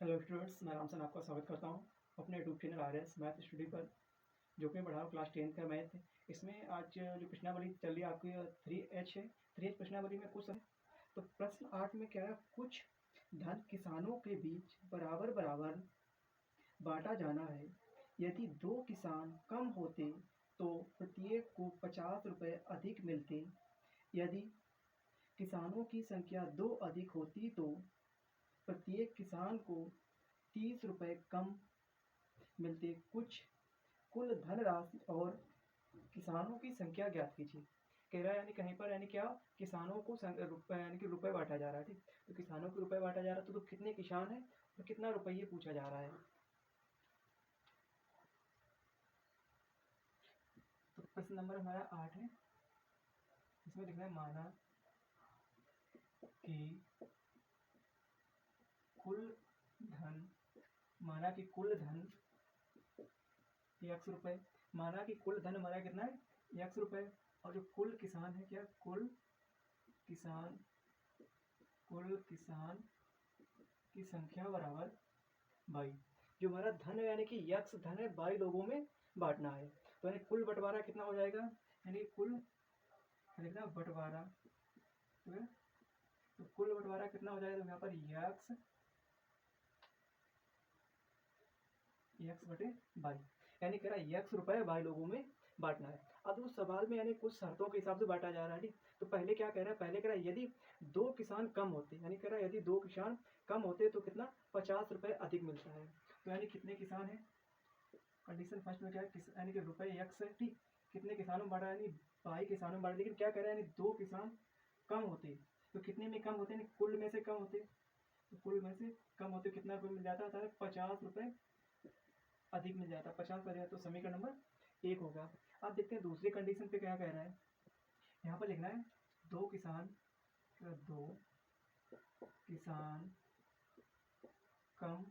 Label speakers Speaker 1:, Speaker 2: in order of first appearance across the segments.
Speaker 1: Hello students, मैं रामसन आपका स्वागत करता हूं अपने YouTube channel R S math study पर, जो कि मैं पढ़ा रहा हूँ क्लास 10 का मैथ। इसमें आज जो प्रश्नावली चल रही है आपकी 3H है। 3H प्रश्नावली में कुछ है। तो प्रश्न 8 में क्या है, कुछ धन किसानों के बीच बराबर बराबर बांटा जाना है। यदि 2 किसान कम होते तो प्रत्येक को 50 रुपये अधिक मिलते। यदि किसानों की संख्या 2 अधिक होती तो प्रत्येक किसान को 30 रुपये कम मिलते। कुछ कुल धनराशि और किसानों की संख्या ज्ञात कीजिए। कह रहा है यानी कहीं पर यानी क्या, किसानों को रुपये यानी कि रुपये बांटा जा रहा है। ठीक, तो किसानों को रुपये बांटा जा रहा है तो कितने किसान हैं और कितना रुपये पूछा जा रहा है। तो प्रश्न नंबर हमारा 8 है। इसमें लिखना है माना कि कुल धन x रुपये। माना कि कुल धन हमारा कितना है x रुपये, और जो कुल किसान है क्या, कुल किसान की संख्या बराबर 22। जो हमारा धन है यानी कि x धन है 22 लोगों में बांटना है। तो यानी कुल बंटवारा कितना हो जाएगा, यानी कुल लिखना बंटवारा, तो कुल बंटवारा कितना हो जाएगा, तो यहाँ पर x बटे 22, यानी कह रहा है x रुपये 22 लोगों में बांटना है। अब उस सवाल में यानी कुछ शर्तों के हिसाब से बांटा जा रहा है। तो पहले क्या कह रहा है, पहले कह रहा है यदि 2 किसान कम होते, यानी कह रहा है यदि 2 किसान कम होते तो कितना 50 रुपये अधिक मिलता है। तो यानी कितने किसान हैं, कंडीशन फर्स्ट में क्या है, यानी कि रुपये x है। ठीक, कितने किसानों में बांटा, यानी 22 किसानों में बांटा। लेकिन क्या कह रहा है, यानी 2 किसान कम होते तो कितने में कम होते, यानी कुल में से कम होते। तो कुल में से कम होते कितना रुपये मिल जाता है, 50 रुपये अधिक मिल जाता है। 50 का तो समीकरण नंबर 1 होगा। अब देखते हैं दूसरी कंडीशन पे क्या कह रहा है। यहाँ पर लिखना है 2 किसान कम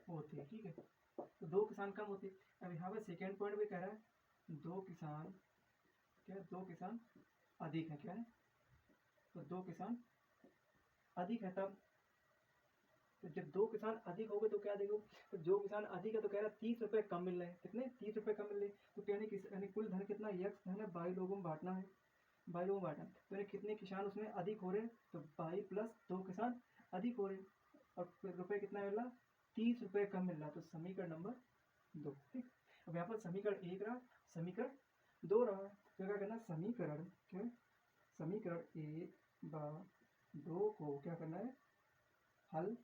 Speaker 1: होते। ठीक है, तो 2 किसान कम होते। अब यहाँ पर सेकेंड पॉइंट भी कह रहा है 2 किसान अधिक है। क्या है, तो 2 किसान अधिक है। तब तो जब 2 किसान अधिक हो गए तो क्या देखो, तो जो किसान अधिक है तो कह रहा है 30 रुपये कम मिल रहे हैं। कितने, 30 रुपये कम मिल रहे हैं। तो यानी कुल धन कितना, x धन है 22 लोगों में बांटना है, 22 लोगों में बांटना। तो यानी कितने किसान उसमें अधिक हो रहे हैं, तो 22 प्लस 2 किसान अधिक हो रहे हैं, और रुपये कितना मिल रहा, 30 रुपये कम मिल रहा। तो समीकरण नंबर 2। ठीक, अब यहाँ पर समीकरण 1 रहा, समीकरण 2 रहा। तो क्या करना, समीकरण 1 व 2 को क्या करना है, हल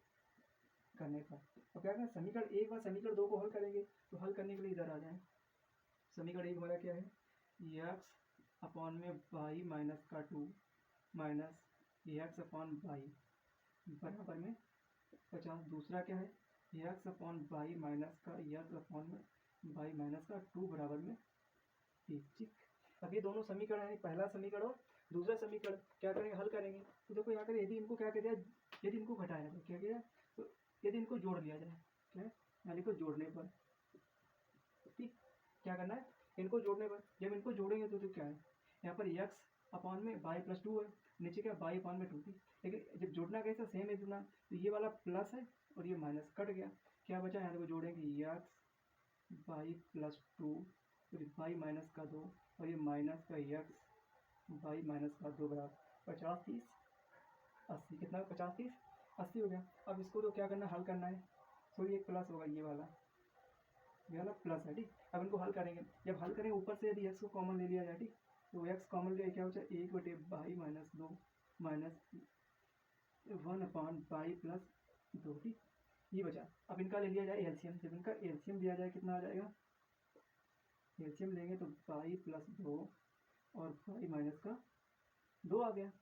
Speaker 1: करने का। तो क्या करना, समीकरण 1 व समीकरण 2 को हल करेंगे। तो हल करने के लिए इधर आ जाए। समीकरण 1 हमारा क्या है, x अपॉन में y माइनस का 2 माइनस x अपॉन y बराबर में 50। दूसरा क्या है, x अपॉन y माइनस का x अपॉन में y माइनस का 2 बराबर में 3। ठीक, अब ये दोनों समीकरण है, पहला समीकरण और दूसरा समीकरण क्या करेंगे, हल करेंगे। तो देखो यहाँ पर यदि इनको क्या किया जाए, यदि इनको घटाया तो क्या किया, तो यदि इनको जोड़ लिया जाए, क्या यानी को जोड़ने पर। ठीक, क्या करना है, इनको जोड़ने पर। जब इनको जोड़ेंगे तो क्या है, यहाँ पर x अपॉन में y प्लस 2 है, नीचे क्या y अपॉन में 2 थी। लेकिन जब जोड़ना कैसा, सेम है जुड़ना, तो ये वाला प्लस है और ये माइनस कट गया। क्या बचा, यहाँ देखो जोड़ेंगे x y प्लस 2 फिर y माइनस का 2 और ये माइनस का x y माइनस का 2 बराबर 50 30 80। कितना, 50 30 80 हो गया। अब इसको तो क्या करना, हल करना है। तो ये प्लस होगा, ये वाला प्लस है। ठीक, अब इनको हल करेंगे। जब हल करेंगे ऊपर से यदि x को कॉमन ले लिया जाए, ठीक, तो x कॉमन लिया क्या हो जाए, 1 बटे 22 माइनस 2 माइनस 1 अपॉन 22 प्लस 2। ठीक, ये बचा। अब इनका ले लिया जाए एलसीएम। जब इनका एलसीएम लिया जाए कितना आ जाएगा, एलसीएम लेंगे तो 22 प्लस 2 और 22 माइनस का 2 आ गया।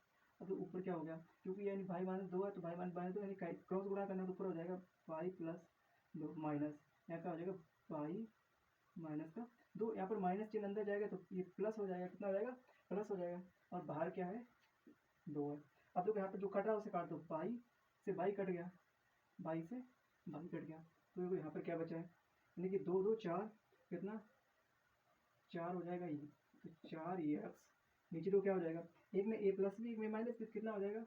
Speaker 1: अब तो ऊपर क्या हो गया, क्योंकि यानी भाई माइनस 2 है तो भाई माइनस 2 यानी क्रॉस गुणा करना तो ऊपर हो जाएगा 5 प्लस 2 माइनस, यहाँ क्या हो जाएगा 5 माइनस का 2। यहाँ पर माइनस चिन्ह अंदर जाएगा तो ये प्लस हो जाएगा। कितना हो जाएगा, प्लस हो जाएगा। और बाहर क्या है, 2 है। अब देखो यहाँ पर जो कट रहा है उसे काट दो, 22 से 22 कट गया, 22 से 22 कट गया। तो देखो यहाँ पर क्या बचा है, यानी कि 2 2 4, कितना 4 हो जाएगा। ये तो 4 x नीचे तो क्या हो जाएगा, एक में a प्लस भी एक में माइनस भी, कितना हो जाएगा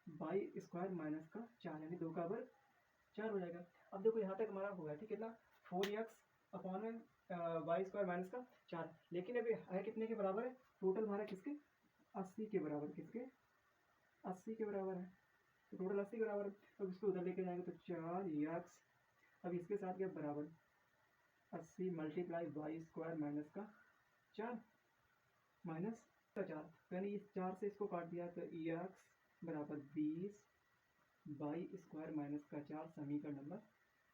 Speaker 1: 22 स्क्वायर माइनस का 4, यानी 2 का वर्ग 4 हो जाएगा। अब देखो यहाँ तक हमारा हो गया, ठीक, कितना 4x अपॉन में वाई स्क्वायर माइनस का 4, लेकिन अभी है कितने के बराबर है, टोटल हमारा किसके 80 के बराबर, किसके 80 के बराबर है, तो टोटल 80 के बराबर है। अब इसको उधर लेके जाएंगे तो 4x, अब इसके साथ क्या बराबर 80 मल्टीप्लाई वाई स्क्वायर माइनस का 4 माइनस का 4, तो यानी इस 4 से इसको काट दिया तो x बराबर 20 वाई स्क्वायर माइनस का 4 समीकरण नंबर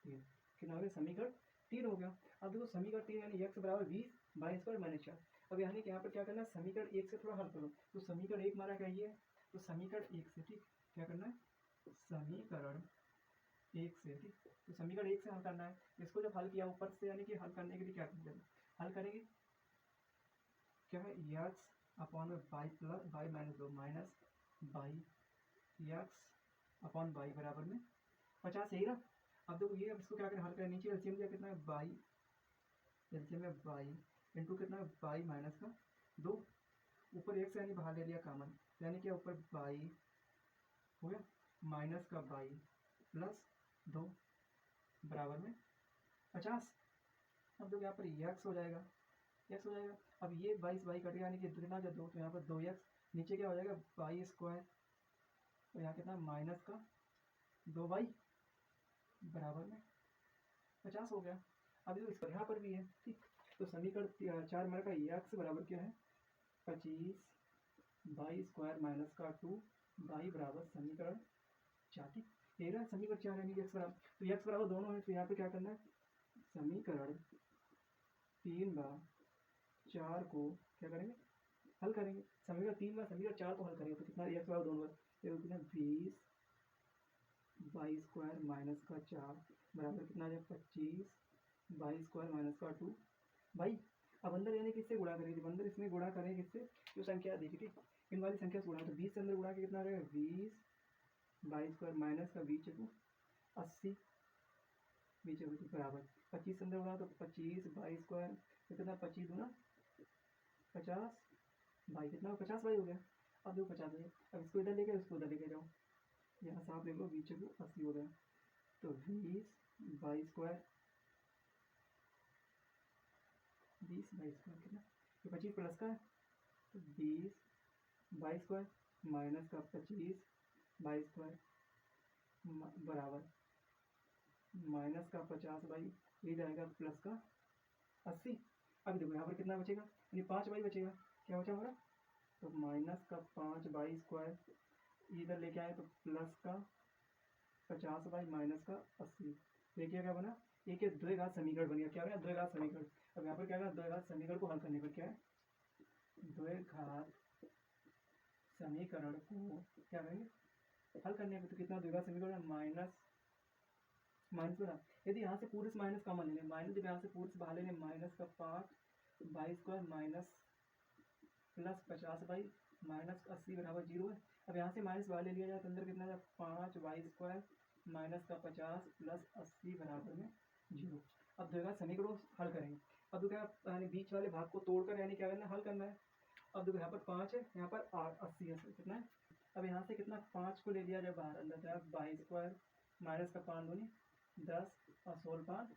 Speaker 1: 3, कितना हो गया, समीकरण 3 हो गया। अब देखो समीकरण 3 यानी x बराबर 20 वाई स्क्वायर माइनस 4। अब यानी कि यहाँ पर क्या करना है, समीकरण 1 से थोड़ा हल करो, तो समीकरण 1 हमारा क्या है, तो समीकरण 1 से, ठीक, क्या करना है, समीकरण 1 से, ठीक, तो समीकरण 1 से हल करना है। इसको जब हल किया ऊपर से, यानी कि हल करने के लिए क्या करेंगे, हल करेंगे क्या है, x upon by plus by minus 2 minus by x upon by बराबर में 50, यही ना। अब देखो ये, अब इसको क्या करें, हल करें, नीचे एलसीएम क्या कितना है, बाई, एलसीएम में बाई इंटू कितना है, बाई माइनस का 2, ऊपर एक से यानी बाहर ले लिया कॉमन, यानी क्या ऊपर बाई हो गया माइनस का बाई प्लस 2 बराबर में 50। अब देखो यहाँ पर एक्स हो जाएगा, एक्स हो जाएगा। अब ये 22 बाई कट गया, यानी कि कितना जब 2, तो यहाँ पर 2x, नीचे क्या हो जाएगा बाई स्क्वायर, तो यहाँ कितना माइनस का 2 बाई बराबर में 50 हो गया। अब देखो इस पर यहाँ पर भी है, ठीक, तो समीकरण 4 हमारे का एक्स बराबर क्या है 25 बाई स्क्वायर माइनस का 2 बाई बराबर समीकरण 4, ठीक, ये रहा समीकरण 4 यानी कि एक्स बराबर, तो एक्स बराबर दोनों है, तो यहाँ पे क्या करना है, समीकरण 3/4 को क्या करेंगे, हल करेंगे, समीकरण 3/4 को हल करेंगे, तो कितना एक्स बराबर दोनों है, कितना 20 बाई स्क्वायर माइनस का 4 बराबर कितना आ जाए 25 बाई स्क्वायर माइनस का 2 भाई। अब अंदर यानी किससे गुणा करेंगे, जब अंदर इसमें गुणा करें किससे, जो संख्या देखिए, ठीक, इन वाली संख्या से गुणा, तो 20 से अंदर गुणा के कितना आ जाएगा 20 बाई स्क्वायर माइनस का 20 को 80 बीच बराबर 25 से अंदर गुणा, तो 25 बाई स्क्वायर कितना 25 गुना 50 बाई कितना 50 बाई हो गया। अब देखो 50 है, अब इसको इधर लेके इसको उधर लेके जाओ, यहाँ से आप देख लो बीच को 80 हो गया, तो 20 बाई स्क्वायर 20 बाई स्क्वायर कितना, तो 25 प्लस का है, तो 20 बाई स्क्वायर माइनस का 25 बाई स्क्वायर बराबर माइनस का 50 बाई, ये जाएगा प्लस का 80। अब देखो यहाँ पर कितना बचेगा, यानी 5 बाई बचेगा, क्या बचा हमारा, तो माइनस का 5 बाई स्क्वायर, इधर लेके आए तो प्लस का 50 बाई माइनस का 80, देखिए क्या बना, एक द्विघात समीकरण बन गया, क्या बना द्विघात समीकरण। अब यहाँ पर क्या है, द्विघात समीकरण को हल करने पर क्या है, द्विघात समीकरण को क्या करेंगे हल करने पर, तो कितना द्विघात समीकरण माइनस माइनस बना, यदि यहाँ से पूरे से माइनस कॉमन लेंगे, माइनस जब यहाँ से पूरे से बाहर लेंगे माइनस का 5 by square minus plus 50 by minus 80 बराबर 0 है। अब यहाँ से माइनस बाहर ले लिया जाए तो अंदर कितना है 5 बाई स्क्वायर माइनस का 50 प्लस 80 बराबर में 0। अब देखो समीकरण को हल करेंगे, अब देखो यानी बीच वाले भाग को तोड़कर यानी क्या करना है, हल करना है। अब देखो यहाँ पर 5 है, यहाँ पर 80 है, कितना है, अब यहाँ से कितना 5 को ले लिया जाए बाहर, अंदर जाए बाई स्क्वायर माइनस का 5 दूनी 10 और 16 5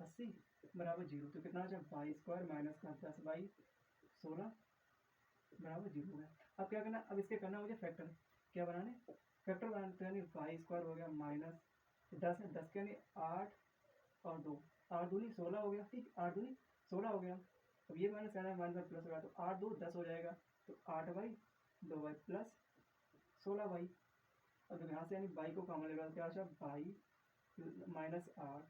Speaker 1: 80 बराबर 0, तो कितना आ जाए बाई स्क्वायर माइनस का 10 बाई 16 बराबर 0 हो गया। अब क्या करना, अब इसके करना मुझे फैक्टर, क्या बनाने फैक्टर बनाने, तो यानी बाई स्क्वायर हो गया माइनस 10 है, 10 के यानी 8 और 2, 8 दूनी 16 हो गया, ठीक, 8 दूनी 16 हो गया। अब ये माइनस करना है, माइनस प्लस होगा, तो 8 2 10 हो जाएगा, तो 8 बाई 2 बाई प्लस 16 बाई। अब यहाँ से यानी बाई को कॉमन लेगा, क्या अच्छा बाई माइनस 8,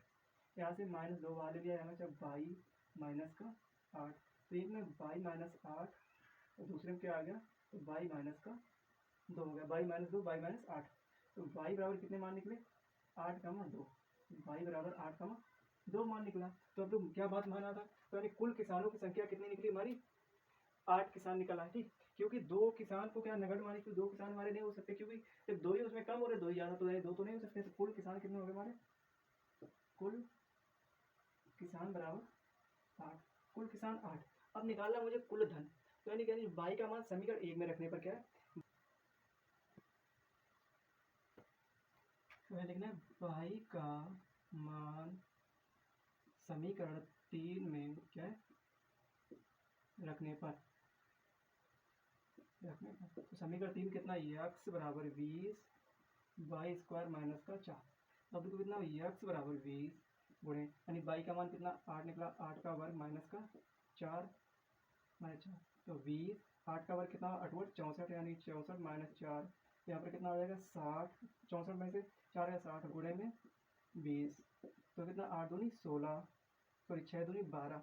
Speaker 1: यहाँ से माइनस 2 बाहर ले लिया, यहाँ से बाई माइनस का 8, तो एक में बाई माइनस 8 और दूसरे में क्या आ गया, तो बाई माइनस का 2 हो गया, बाई माइनस 2 बाई माइनस 8, तो बाई बराबर कितने मान निकले 8,2, बाई बराबर 8,2 मान निकला। तो अब तो क्या बात माना था, तो यानी कुल किसानों की संख्या कितनी निकली हमारी 8 किसान निकला है, ठीक, क्योंकि 2 किसान को क्या नगद माने, क्योंकि 2 किसान हमारे नहीं हो सकते, क्योंकि जब 2 ही उसमें कम हो रहे 2 ही ज़्यादा, तो 2 तो नहीं हो सकते, तो कुल किसान कितने हो गए हमारे, कुल किसान बराबर 8, कुल किसान 8। अब निकालना मुझे कुल धन, तो यानी बाई का मान समीकरण 1 में रखने पर क्या है, तो लिखना है y का मान समीकरण 3 में क्या है रखने पर तो समीकरण 3 कितना x बराबर 20 वाई स्क्वायर माइनस का 4। अब देखो कितना x बराबर 20 गुणे यानी y का मान कितना 8 निकला, 8 का वर्ग माइनस का 4 माइनस 4 तो 20, 8 का वर्ग कितना 8 वर्ग 64 यानी 64 माइनस 4 यहाँ पर कितना हो जाएगा 60, 64 में से 4 है 60 गुणे में 20 तो कितना 8 दूनी 16 सॉरी 6 दूनी 12,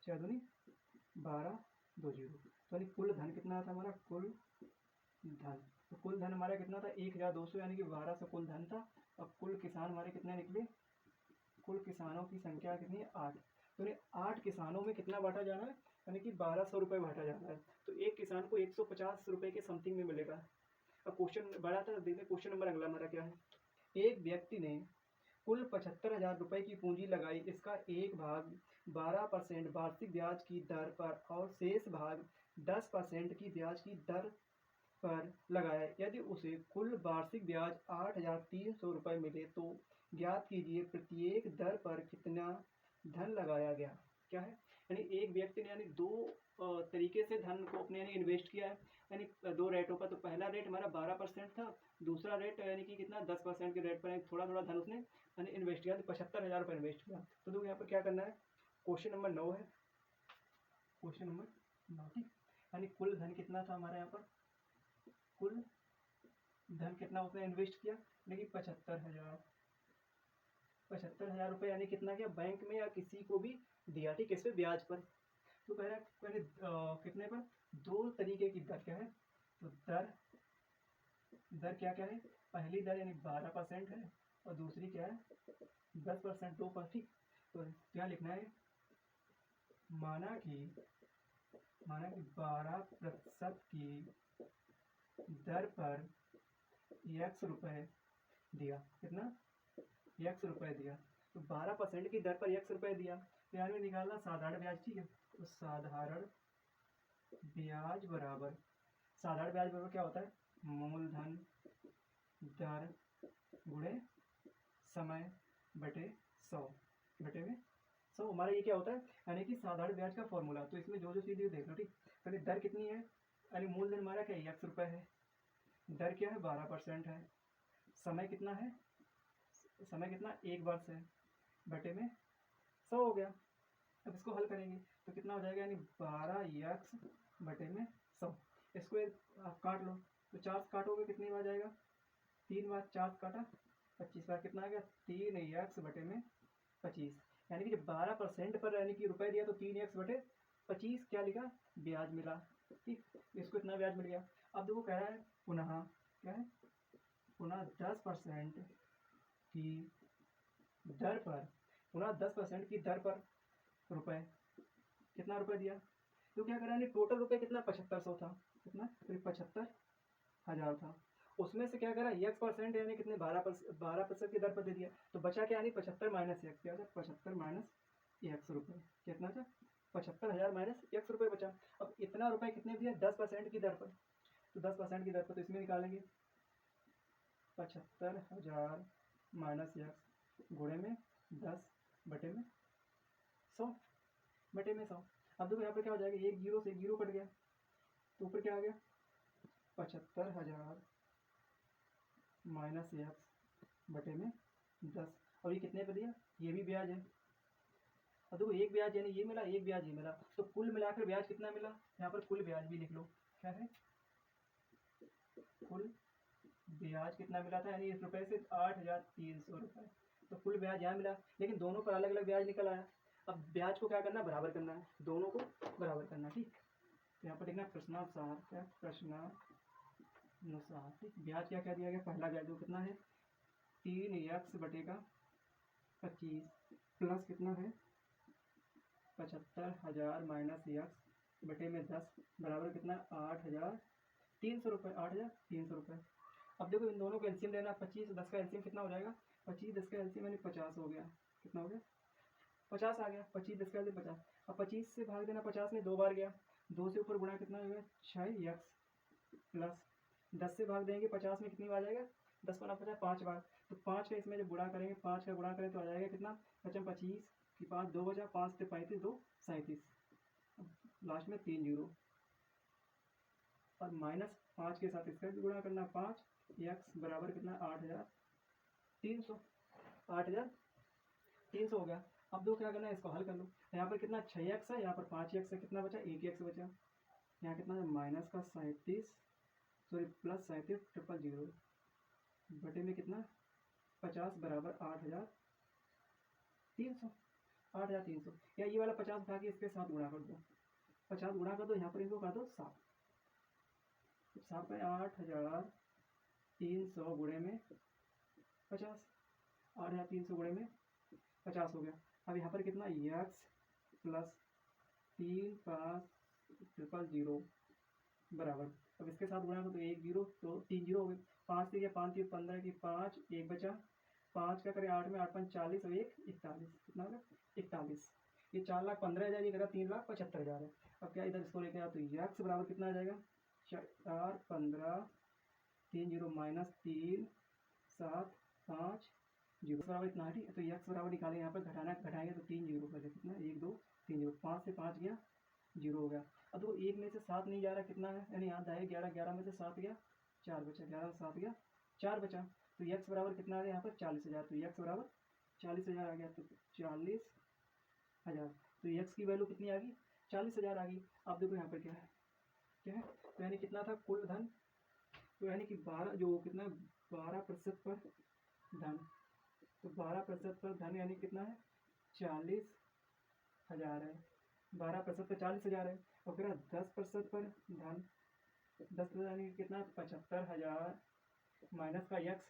Speaker 1: 6 दूनी 12 2 जीरो तो यानी कुल धन कितना था हमारा कुल धन। तो कुल धन हमारा कितना था 1200 यानी कि 1200 कुल धन था। अब कुल किसान हमारे कितने निकले, कुल किसानों की संख्या कितनी है 8। तो यानी 8 किसानों में कितना बांटा जाना है यानी कि 1200 रुपये बांटा जाना है। तो एक किसान को 150 रुपये के समथिंग में मिलेगा। अब क्वेश्चन बड़ा था देखिए क्वेश्चन नंबर अगला हमारा क्या है। एक व्यक्ति ने कुल 75,000 रुपये की पूंजी लगाई, इसका एक भाग 12% वार्षिक ब्याज की दर पर और शेष भाग 10% की ब्याज की दर पर लगाया। यदि उसे कुल वार्षिक ब्याज 8,300 रुपये मिले तो ज्ञात कीजिए प्रत्येक दर पर कितना धन लगाया गया। क्या है यानी एक व्यक्ति ने यानी दो तरीके से धन को अपने यानी इन्वेस्ट किया है यानी दो रेटों पर। तो पहला रेट हमारा 12% था, दूसरा रेट यानी कि कितना 10% के रेट पर थोड़ा थोड़ा धन उसने यानी इन्वेस्ट किया, तो 75,000 रुपये इन्वेस्ट किया। तो देखो यहाँ पर क्या करना है, क्वेश्चन नंबर 9 है, क्वेश्चन नंबर 9 ठीक। यानी कुल धन कितना था हमारे यहाँ पर, कुल धन कितना उसने इन्वेस्ट किया यानी 75,000 रुपये यानी कितना किया बैंक में या किसी को भी दिया ठीक है, इस पे ब्याज पर। तो कह रहा है पहले कितने पर दो तरीके की दर क्या है, तो दर क्या क्या है, पहली दर यानी 12% है और दूसरी क्या है 10% 2 ठीक। तो क्या लिखना है, माना कि 12% की दर पर x रुपये दिया, कितना x रुपये दिया। तो 12% की दर पर x रुपये दिया तो यहाँ में निकालना साधारण ब्याज ठीक है। तो साधारण ब्याज बराबर क्या होता है मूलधन दर गुणे समय बटे 100 बटे में 100 हमारा ये क्या होता है यानी कि साधारण ब्याज का फॉर्मूला। तो इसमें जो चीज़ देख लो ठीक। पहले दर कितनी है यानी मूलधन हमारा क्या है x रुपये है, दर क्या है 12% है, समय कितना है, समय कितना 1 वर्ष है बटे में 100 हो गया। अब इसको हल करेंगे तो कितना हो जाएगा यानी 12x बटे में 100। इसको आप काट लो तो 4 काटोगे कितनी बार जाएगा, 3 बार, 4 काटा 25 बार, कितना आ गया 3x बटे में 25। यानी कि जब 12% पर यानी कि रुपये दिया तो 3x बटे 25 क्या लिखा ब्याज मिला ठीक। इसको इतना ब्याज मिल गया। अब देखो कह रहा है पुनः क्या है, पुनः 10% की दर पर, पुनः 10% की दर पर रुपये, कितना रुपये दिया तो क्या करा टोटल रुपये कितना 7500 था, कितना 75,000 था। उसमें से क्या करा x% यानी कितने 12% की दर पर दे दिया तो बचा क्या यानी 75 माइनस x, क्या था 75 माइनस x रुपये, कितना था 75,000 माइनस x रुपये बचा। अब इतना रुपये कितने दिया 10% की दर पर, तो 10% की दर पर तो इसमें निकालेंगे 75,000 माइनस x गुणे में 10 बटे में 100 बटे में 100। अब देखो यहाँ पर क्या हो जाएगा, एक जीरो से एक जीरो कट गया तो ऊपर क्या आ गया 75,000 माइनस x बटे में 10। और ये कितने पे दिया, ये भी ब्याज है। अब देखो एक ब्याज यानी ये मिला, एक ब्याज ये मिला, तो कुल मिलाकर ब्याज कितना मिला, यहाँ पर कुल ब्याज भी लिख लो क्या है, कुल ब्याज कितना मिला था यानी इस रुपये से 8,300 रुपये। तो कुल ब्याज यहाँ मिला लेकिन दोनों पर अलग अलग ब्याज निकल आया। अब ब्याज को क्या करना बराबर करना है, दोनों को बराबर करना ठीक। तो यहाँ पर देखना प्रश्नानुसार, क्या प्रश्नानुसार ठीक। ब्याज क्या क्या दिया गया, पहला ब्याज वो कितना है 3x बटे का 25 प्लस कितना है 75,000 माइनस x बटे में 10 बराबर कितना 8,300 रुपये, 8,300 रुपये। अब देखो इन दोनों का एलसीएम लेना, 25 10 का एलसीएम कितना हो जाएगा 25 10 का एलसीएम यानी 50 हो गया, कितना हो गया 50 आ गया, 25 10 का एलसीएम 50। अब 25 से भाग देना, 50 में 2 बार गया, 2 से ऊपर गुणा कितना हो गया 6x प्लस 10 से भाग देंगे 50 में कितनी बार जाएगा 10 बना 50 5 बार, तो 5 का इसमें जब गुणा करेंगे, 5 का गुणा करें तो आ जाएगा कितना, 5 25 की 5 2 बचा, 5 से 35 2 37, लास्ट में 3 जीरो और -5 के साथ इसका भी गुणा करना 5, x बराबर कितना 8300, 8300 हो गया। अब दो क्या करना है, इसको हल कर लो। यहाँ पर कितना 6x है, यहाँ पर 5x है, कितना बचा 1x बचा, यहाँ कितना है -37 सॉरी +37 000 बटे में कितना 50 बराबर 8300, 8300 या ये वाला 50 उठा के इसके साथ गुणा कर दो, 50 गुणा कर दो, यहाँ पर इनको कर दो 7, 7 में 8300 गुणे में 50, 8300 गुणे में 50 हो गया। अब यहाँ पर कितना x प्लस 3 5 000 बराबर, अब इसके साथ गुणा करो तो 1 0 तो 3 जीरो हो गए, 5 से 5 3 15 की 5 1 बचा, 5 का करें 8 में 8 5 40 और 1 41, कितना होगा 41, ये 4,15,000 ये करा 3,75,000 है। अब क्या इधर इसको लेके आओ तो x बराबर कितना आ जाएगा 4 15 3 0 -3 7 5 0 बराबर इतना है, ठीक है। तो x बराबर निकालें, यहाँ पर घटाएंगे तो 3 जीरो बचे, कितना 1 2 3 जीरो, 5 से 5 गया 0 हो गया। अब तो 1 में से 7 नहीं जा रहा, कितना है यानी याद आए 11, 11 में से 7 गया 4 बचा, 11 में 7 गया 4 बचा, तो x बराबर कितना आ गया यहाँ पर 40,000, तो x बराबर 40,000 आ गया, तो 40,000, तो x की वैल्यू कितनी आ गई 40,000 आ गई। अब देखो यहाँ पर क्या है, तो यानी कितना था कुल धन, तो यानी कि 12 जो कितना 12% पर धन, तो 12% पर धन यानी कितना है 40,000 है, 12% पर 40,000 है, और फिर 10% पर धन, 10% यानी कितना 75,000 माइनस का x,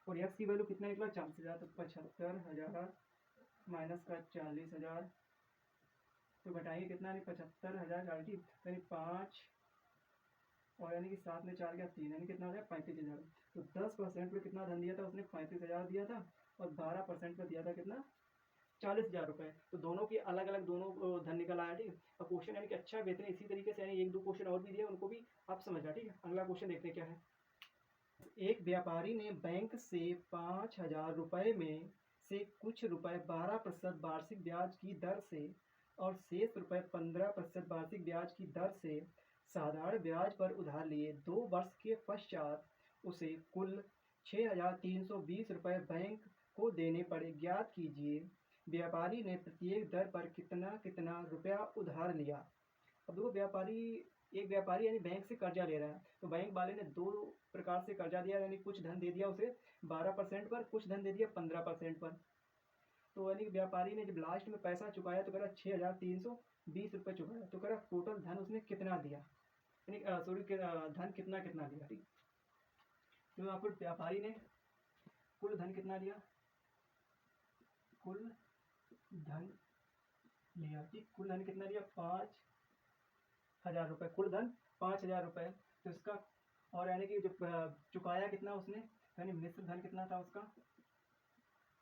Speaker 1: और x की वैल्यू कितना निकला 40,000, तो 75,000 माइनस का 40,000, तो घटाएंगे कितना नहीं 75,000 यानी 5 और यानी कि 7 में 4 गया 3, यानी कितना हो गया 35,000। तो 10% पर कितना धन दिया था उसने 35,000 दिया था, और 12% पर दिया था कितना 40,000 रुपये। तो दोनों की अलग अलग दोनों धन निकल आया, ठीक है। और क्वेश्चन यानी कि अच्छा बेहतर इसी तरीके से यानी 1 2 क्वेश्चन और भी दिए, उनको भी आप समझा, ठीक है। अगला क्वेश्चन देखते क्या है। एक व्यापारी ने बैंक से 5,000 रुपये में से कुछ रुपए 12% वार्षिक ब्याज की दर से और शेष रुपए 15% वार्षिक ब्याज की दर से साधारण ब्याज पर उधार लिए। 2 वर्ष के पश्चात उसे कुल 6,320 रुपये बैंक को देने पड़े। ज्ञात कीजिए व्यापारी ने प्रत्येक दर पर कितना कितना रुपया उधार लिया। अब देखो एक व्यापारी यानी बैंक से कर्जा ले रहा है, तो बैंक वाले ने 2 प्रकार से कर्जा दिया, यानी कुछ धन दे दिया उसे 12% पर, कुछ धन दे दिया 15% पर। तो यानी व्यापारी ने जब लास्ट में पैसा चुकाया तो करा 6,320 रुपये चुकाया, तो करा टोटल धन उसने कितना दिया, यानी सॉरी धन कितना कितना दिया, ठीक। तो यहाँ पर व्यापारी ने कुल धन कितना दिया, कुल धन लिया, ठीक। कुल धन कितना दिया 5,000 रुपये, कुल धन 5,000 रुपये। तो इसका और यानी कि जब चुकाया कितना उसने, यानी मिश्र धन कितना था उसका,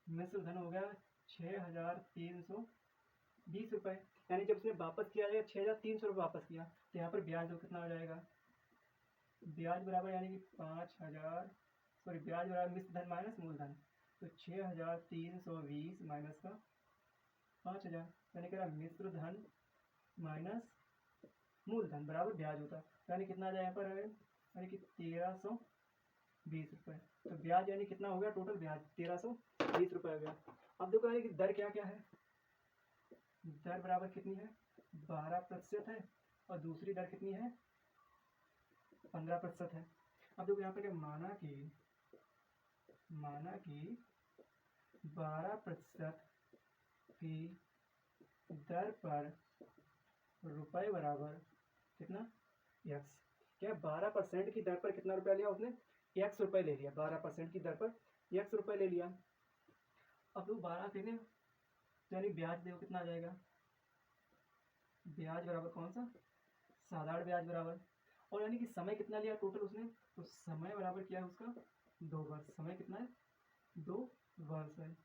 Speaker 1: मिश्र धन हो गया 6,320 रुपये। यानी जब उसने वापस किया जाएगा 6,300 रुपये वापस किया, तो यहाँ पर ब्याज तो कितना हो जाएगा, ब्याज बराबर यानी कि 5,000 सॉरी ब्याज बराबर मिश्र धन माइनस मूलधन, तो 6,320 माइनस का 5,000, यानी कि मिश्र धन माइनस मूलधन बराबर ब्याज होता है, यानी कितना आ जाए यहाँ पर, यानी कि 1,320 रुपये। तो ब्याज यानी कितना हो गया टोटल ब्याज 1,320 रुपये हो गया। अब देखो यानी कि दर क्या क्या है, दर बराबर कितनी है 12% है, और दूसरी दर कितनी है 15% है। अब देखो यहाँ पर क्या माना कि 12% की दर पर रुपए बराबर कितना x, क्या 12% की दर पर कितना रुपया लिया उसने x रुपये ले लिया, 12% की दर पर x रुपये ले लिया। अब तो 12 देने यानी ब्याज देखो कितना आ जाएगा, ब्याज बराबर कौन सा साधारण ब्याज बराबर, और यानी कि समय कितना लिया टोटल उसने, तो समय बराबर क्या है उसका 2 वर्ष, समय कितना है 2 वर्ष है।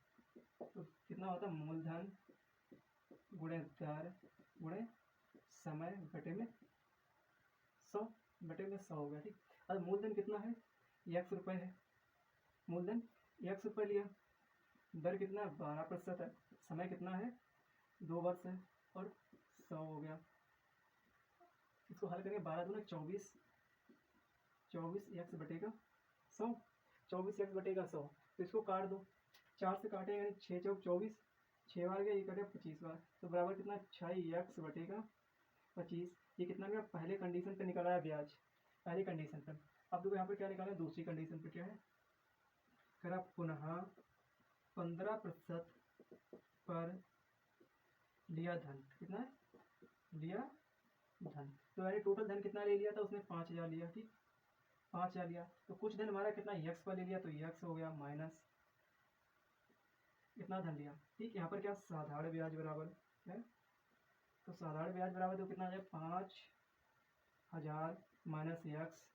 Speaker 1: तो कितना होता है मूलधन गुणे दर गुणे समय बटे में 100 हो गया, ठीक। अब मूलधन कितना है x रुपये है, मूलधन एक्स ऊपर लिया, दर कितना 12% है, समय कितना है 2 वर्ष है, और 100 हो गया। इसको हल करेंगे, 12 दूना 24, 24 एक्स बटेगा 100, 24 एक्स बटेगा 100। तो इसको काट दो, 4 से काटेंगे यानी 6 चौक 24, 6 बार गया, ये कटे 25 बार, तो बराबर कितना 6 एक्स बटेगा 25। ये कितना गया, पहले कंडीशन पे निकला है ब्याज, पहली कंडीशन पर। अब देखो यहाँ पर क्या निकाला है, दूसरी कंडीशन पे क्या है, करा पुनः 15% पर लिया धन, कितना है लिया धन, तो यानी टोटल धन कितना ले लिया था उसने 5000 लिया, ठीक 5000 लिया, तो कुछ धन हमारा कितना यक्स पर ले लिया, तो यक्स हो गया माइनस इतना धन लिया, ठीक। यहाँ पर क्या साधारण ब्याज बराबर है, तो साधारण ब्याज बराबर तो कितना आ जाए 5000 माइनस यक्स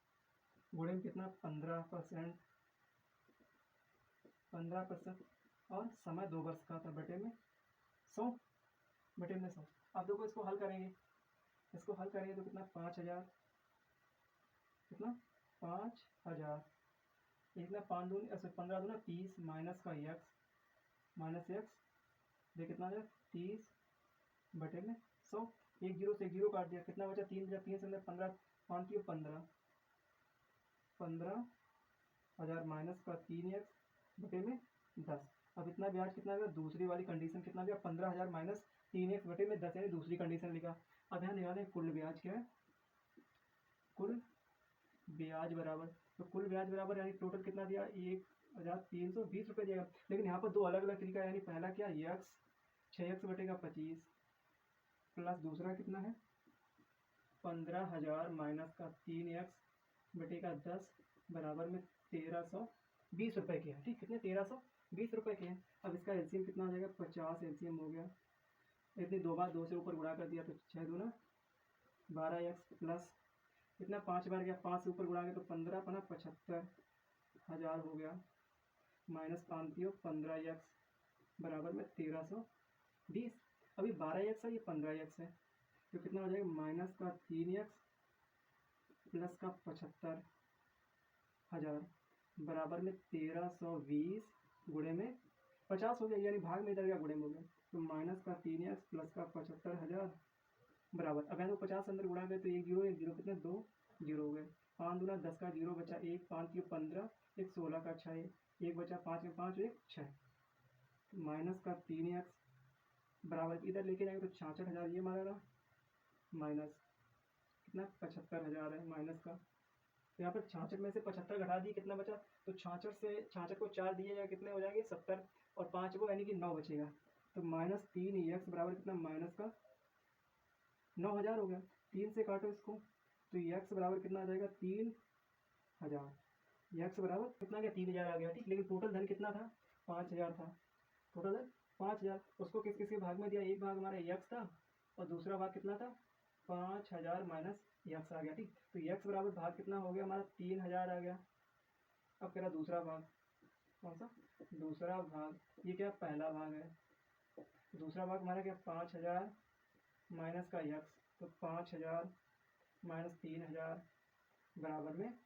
Speaker 1: गुणे में कितना 15%, 15% और समय 2 वर्ष का था, बटे में 100, बटे में 100। अब देखो इसको हल करेंगे, इसको हल करेंगे तो कितना 5000, कितना 5000, कितना 5 दूनी 15 दूना 30 माइनस का यक्स, माइनस एक्स, ये कितना है 30 बटे में 100, एक जीरो से जीरो काट दिया, कितना बचा 3 बचा, 3 से 15, 5 की 15, 15,000 माइनस का 3x बटे में 10। अब इतना ब्याज कितना गया, दूसरी वाली कंडीशन कितना गया 15,000 माइनस 3x बटे में 10 यानी दूसरी कंडीशन लिखा। अब यहाँ निकालें कुल ब्याज क्या है, कुल ब्याज बराबर, तो कुल ब्याज बराबर यानी टोटल कितना दिया 1320 रुपये दिया। लेकिन यहाँ पर दो अलग अलग तरीका, यानी पहला क्या यक्स 6x बटेगा 25 प्लस दूसरा कितना है 15,000 माइनस का 3x बटेगा 10 बराबर में 1320 रुपये के हैं, ठीक कितने 1320 रुपये के हैं। अब इसका एलसीएम कितना हो जाएगा 50 एलसीएम हो गया, इतनी 2 बार 2 से ऊपर गुणा कर दिया तो 6 दूना 12x प्लस कितना 5 बार गया 5 से ऊपर गुणा गया तो 15 पना 75,000 हो गया, माइनस 5 15x बराबर में 1320। अभी 12x है ये 15x है, तो कितना हो जाएगा माइनस का 3x प्लस का 75,000 बराबर में 1320 गुणे में 50 हो गया, यानी भाग में इधर गया गुणे में हो गया, तो माइनस का 3x प्लस का 75,000 बराबर। अब यहाँ तो 50 अंदर गुणा गए तो एक जीरो कितने 2 जीरो हो गए, 5 दूना 10 का जीरो बचा 1, 5 की 15, 1 16 का 6, 1 बचा 5 में 5 1 6, माइनस का 3x बराबर इधर लेके जाएंगे तो 66,000 ये मारेगा, माइनस कितना 75,000 है माइनस का, तो यहाँ पर 66 में से 75 घटा दिए कितना बचा, तो 66 से 66 को 4 दिए जाए कितने हो जाएंगे 70 और 5 वो यानी कि 9 बचेगा, तो माइनस 3x बराबर कितना माइनस का 9,000 हो गया। 3 से काटो इसको तो x बराबर कितना आ जाएगा 3,000, x बराबर कितना गया 3,000 आ गया, ठीक। लेकिन टोटल धन कितना था 5,000 था, टोटल धन 5,000, उसको किस किस के भाग में दिया, एक भाग हमारा x था और दूसरा भाग कितना था 5,000 माइनस x आ गया, ठीक। तो x बराबर भाग कितना हो गया हमारा 3,000 आ गया। अब कह रहा दूसरा भाग, कौन सा दूसरा भाग, ये क्या पहला भाग है, दूसरा भाग हमारा क्या 5,000 माइनस का x, तो 5,000 माइनस 3,000 बराबर में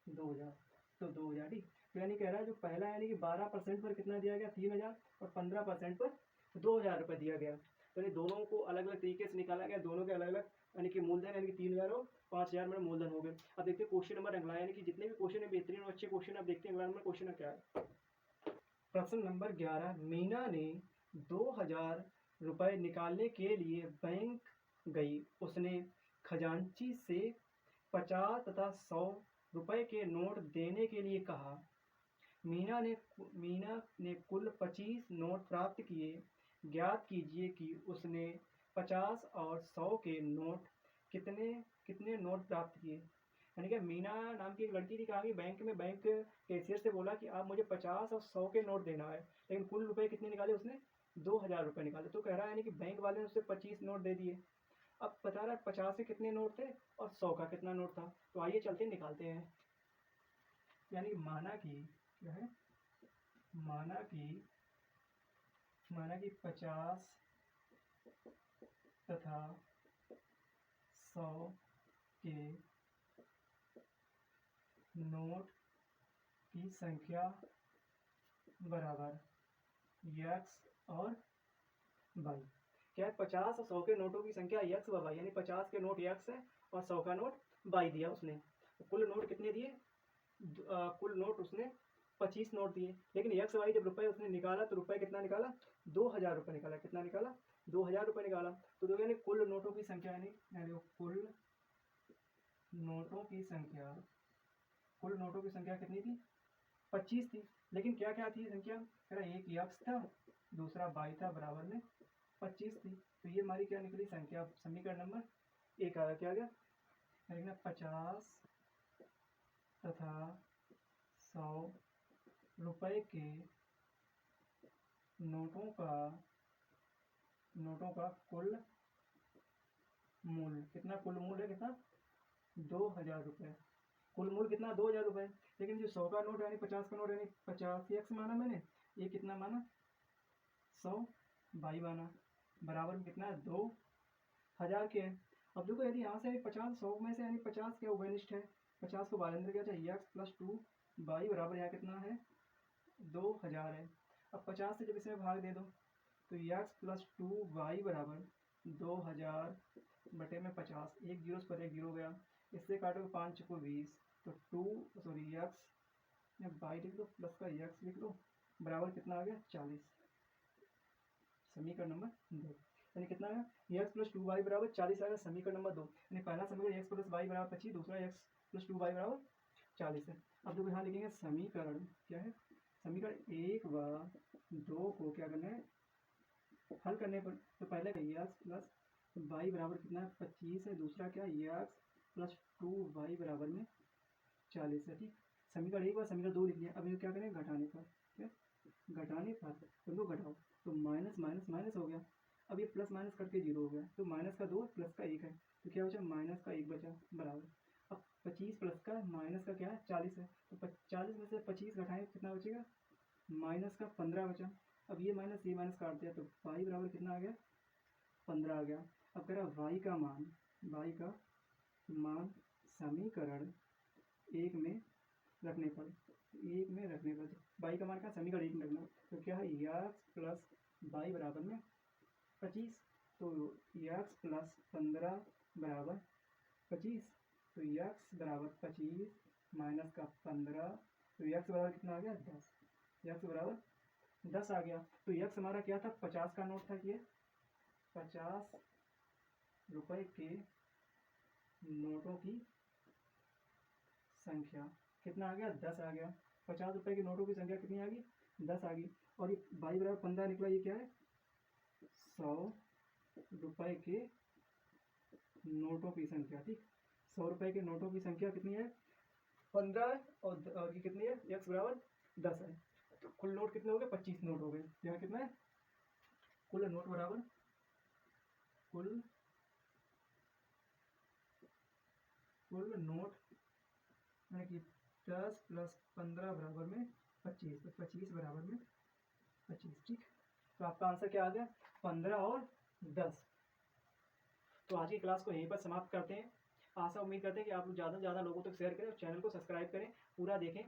Speaker 1: 2,000, तो 2,000, ठीक। तो यानी कह रहा है जो पहला यानी कि 12% पर कितना दिया गया 3,000 और 15% पर 2,000 रुपये दिया गया, तो ये दोनों को अलग अलग तरीके से निकाला गया, दोनों के अलग अलग यानी कि मूलधन यानी कि 3,000 और 5,000 में मूलधन हो गए। अब देखते हैं क्वेश्चन नंबर अगला, यानी कि जितने भी क्वेश्चन है बेहतरीन और अच्छे क्वेश्चन, अब देखते हैं अगला नंबर क्वेश्चन क्या है। प्रश्न नंबर 11, मीना ने 2,000 रुपये निकालने के लिए बैंक गई, उसने खजांची से 50 तथा 100 रुपये के नोट देने के लिए कहा। मीना ने कुल 25 नोट प्राप्त किए, ज्ञात कीजिए कि उसने 50 और 100 के नोट कितने कितने नोट प्राप्त किए। यानी कि मीना नाम की एक लड़की थी, कहा कि बैंक में बैंक कैशियर से बोला कि आप मुझे 50 और 100 के नोट देना है, लेकिन कुल रुपए कितने निकाले उसने 2,000 रुपये निकाले। तो कह रहा है यानी कि बैंक वाले ने उससे 25 नोट दे दिए, अब बता रहा है 50 के कितने नोट थे और 100 का कितना नोट था, तो आइए चलते निकालते हैं। यानी माना कि क्या है, माना कि 50 तथा 100 के नोट की संख्या बराबर x और y। क्या है, 50 और 100 के नोटों की संख्या x व y, यानी 50 के नोट x है और 100 का नोट y दिया उसने। कुल नोट कितने दिए? कुल नोट उसने 25 नोट दिए, लेकिन एक्स वाई जब रुपए उसने निकाला तो रुपए कितना निकाला? 2000 रुपये निकाला। कितना निकाला? 2000 रुपये निकाला। तो देखो यानी कुल नोटों की संख्या, यानी कुल नोटों की संख्या, कुल नोटों की संख्या कितनी थी? 25 थी। लेकिन क्या क्या थी संख्या? कह रहा एक यक्स था, दूसरा बाई था, बराबर में 25 थी। तो ये हमारी क्या निकली संख्या? समीकरण नंबर 1 आ गया। क्या आ गया? 50 तथा 100 रुपए के नोटों का कुल मूल्य कितना? कुल मूल्य कितना? 2000 रुपये। कुल मूल्य कितना? 2000 रुपये। लेकिन जो 100 का नोट यानी 50 का नोट यानी 50 एक्स माना मैंने, ये कितना माना? 100 बाई माना, बराबर में कितना है? 2000 के है। अब देखो यदि यहाँ से 50 100 में से यानी 50 क्या उभयनिष्ठ है, 50 को बाहर अंदर क्या चाहिए? एक्स प्लस 2 बाई बराबर यहाँ कितना है? 2000 है। अब 50 से जब इसमें भाग दे दो तो एक्स प्लस 2 वाई बराबर 2000 बटे में 50, एक जीरो पर एक जीरो गया, इससे काटो 5 चुको 20, तो एक्स या बाई लिख लो प्लस का एक्स लिख लो, बराबर कितना आ गया? 40। समीकरण नंबर 2 यानी कितना है? एक्स प्लस 2 वाई बराबर 40 आ गया। समीकरण नंबर 2 यानी पहला समीकरण एक्स प्लस वाई बराबर 25, दूसरा एक्स प्लस 2 वाई बराबर 40 है। अब देखो यहाँ लिखेंगे समीकरण क्या है? समीकरण 1 व 2 को क्या करना है? हल करने पर तो पहले एक्स प्लस वाई बराबर कितना है? 25 है, दूसरा क्या? एक्स प्लस 2 वाई बराबर में 40 है। ठीक, समीकरण 1 व समीकरण 2 लिख लिया। अब ये क्या करें? घटाने पर, क्या घटाने पर तुमको घटाओ तो माइनस माइनस माइनस हो गया। अब ये प्लस माइनस करके जीरो हो गया, तो माइनस का 2 प्लस का 1 है, तो क्या बचा? माइनस का 1 बचा, बराबर। अब 25 प्लस का माइनस का क्या है? 40 है, तो 40 में से 25 घटाएं कितना बचेगा? माइनस का 15 बचा। अब ये माइनस काट दिया तो वाई बराबर कितना आ गया? 15 आ गया। अब कह रहा वाई का मान समीकरण 1 में रखने पर, वाई का मान क्या? समीकरण 1 में रखना, तो क्या है? एक्स प्लस वाई बराबर में 25, तो एक्स प्लस 15 बराबर 25, तो एक्स बराबर 25 माइनस का 15, तो एक्स बराबर कितना आ गया? 10। एक्स बराबर 10 आ गया। तो एक्स हमारा क्या था? 50 का नोट था, ये 50 रुपए के नोटों की संख्या कितना आ गया? 10 आ गया। 50 रुपए के नोटों की संख्या कितनी आ गई? 10 आ गई। और ये बाई बराबर 15 निकला, ये क्या है? 100 रुपए के नोटों की संख्या। ठीक, 100 रुपए के नोटों की संख्या कितनी है? 15 है, और ये कितनी है? एक्स बराबर 10 है। तो कुल नोट कितने हो गए? 25 नोट हो गए। यहाँ कितना है? कुल नोट बराबर कुल नोट यानी कि 10 प्लस 15 बराबर में 25, तो 25 बराबर में 25। ठीक, तो आपका आंसर क्या आ गया? 15 और 10। तो आज की क्लास को यहीं पर समाप्त करते हैं। आशा उम्मीद करते हैं कि आप ज़्यादा से ज़्यादा लोगों तक शेयर करें और चैनल को सब्सक्राइब करें, पूरा देखें।